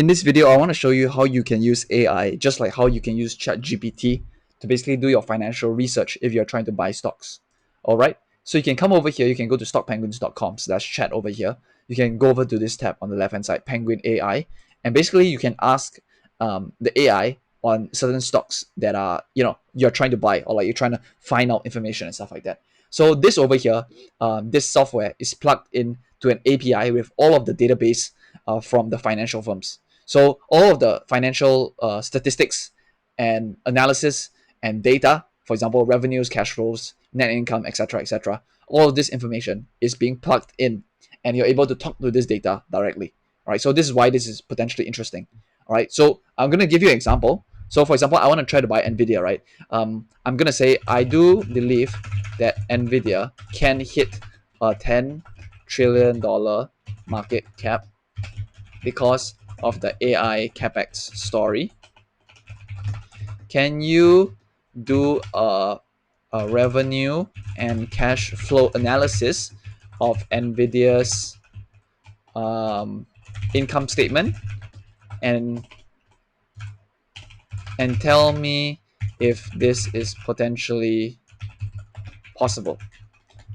In this video, I want to show you how you can use AI, just like how you can use ChatGPT to basically do your financial research if you're trying to buy stocks. All right. So you can come over here. You can go to stockpenguins.com/chat over here. You can go over to this tab on the left-hand side, Penguin AI, and basically you can ask the AI on certain stocks that are you're trying to buy, or like you're trying to find out information and stuff like that. So this over here, this software is plugged in to an API with all of the database from the financial firms. So all of the financial statistics and analysis and data, for example, revenues, cash flows, net income, etc., all of this information is being plugged in, and you're able to talk to this data directly. All right. So this is why this is potentially interesting. All right. So I'm gonna give you an example. So for example, I want to try to buy Nvidia, right? I'm gonna say I do believe that Nvidia can hit a $10 trillion market cap because of the AI capex story. Can you do a revenue and cash flow analysis of Nvidia's income statement and tell me if this is potentially possible?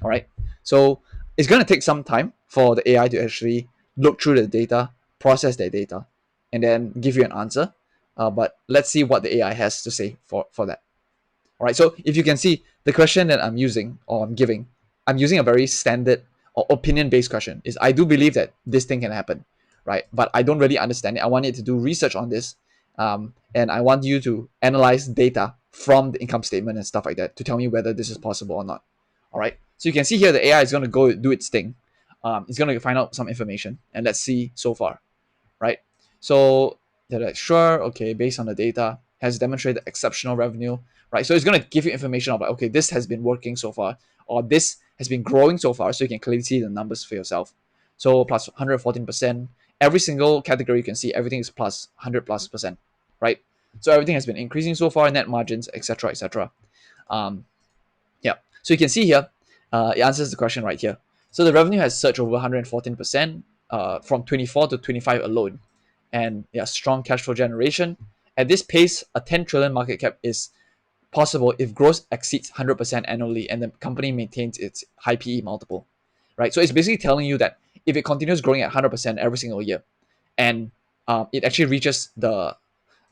All right. So it's going to take some time for the AI to actually look through the data, process that data, and then give you an answer. But let's see what the AI has to say for that. All right. So if you can see the question that I'm using or I'm using a very standard or opinion-based question. Is I do believe that this thing can happen, right? But I don't really understand it. I want it to do research on this, and I want you to analyze data from the income statement and stuff like that to tell me whether this is possible or not. All right. So you can see here the AI is going to go do its thing. It's going to find out some information, and let's see so far, right? So they're like, sure, okay, based on the data, has demonstrated exceptional revenue, right? So it's going to give you information about, okay, this has been working so far, or this has been growing so far, so you can clearly see the numbers for yourself. So plus 114%. Every single category you can see, everything is plus 100+%, right? So everything has been increasing so far, net margins, etc. Yeah. So you can see here, it answers the question right here. So the revenue has surged over 114% from 24 to 25 alone. And yeah, strong cash flow generation. At this pace, a 10 trillion market cap is possible if growth exceeds 100% annually and the company maintains its high PE multiple, right? So it's basically telling you that if it continues growing at 100% every single year, and it actually reaches the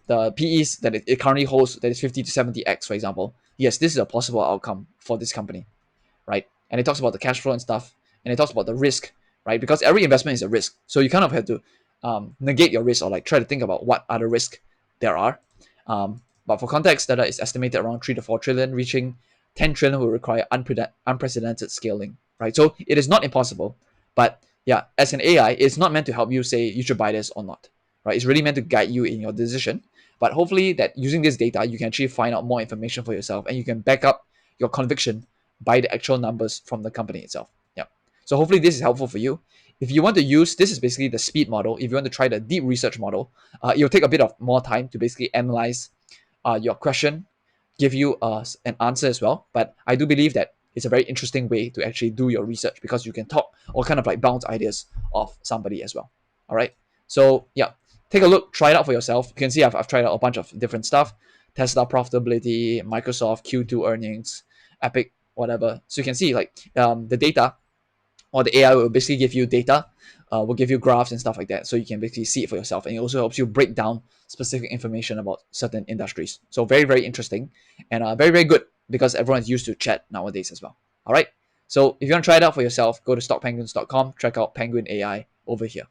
PEs that it currently holds, that is 50 to 70x, for example, yes, this is a possible outcome for this company, right? And it talks about the cash flow and stuff, and it talks about the risk, right? Because every investment is a risk, so you kind of have to negate your risk, or like try to think about what other risks there are. But for context, data is estimated around 3 to 4 trillion. Reaching 10 trillion will require unprecedented scaling, right? So it is not impossible, but yeah, as an AI, it's not meant to help you say you should buy this or not, right? It's really meant to guide you in your decision. But hopefully that using this data, you can actually find out more information for yourself, and you can back up your conviction by the actual numbers from the company itself. Yeah. So hopefully this is helpful for you. If you want to use, this is basically the speed model. If you want to try the deep research model, it'll take a bit of more time to basically analyze your question, give you an answer as well. But I do believe that it's a very interesting way to actually do your research, because you can talk or kind of like bounce ideas off somebody as well. All right. So yeah, take a look, try it out for yourself. You can see I've tried out a bunch of different stuff. Tesla profitability, Microsoft Q2 earnings, Epic, whatever. So you can see like the data, or the AI will basically give you data, will give you graphs and stuff like that, so you can basically see it for yourself, and it also helps you break down specific information about certain industries. So very, very interesting, and very, very good, because everyone's used to chat nowadays as well. All right. So if you want to try it out for yourself, go to stockpenguins.com, check out Penguin AI over here.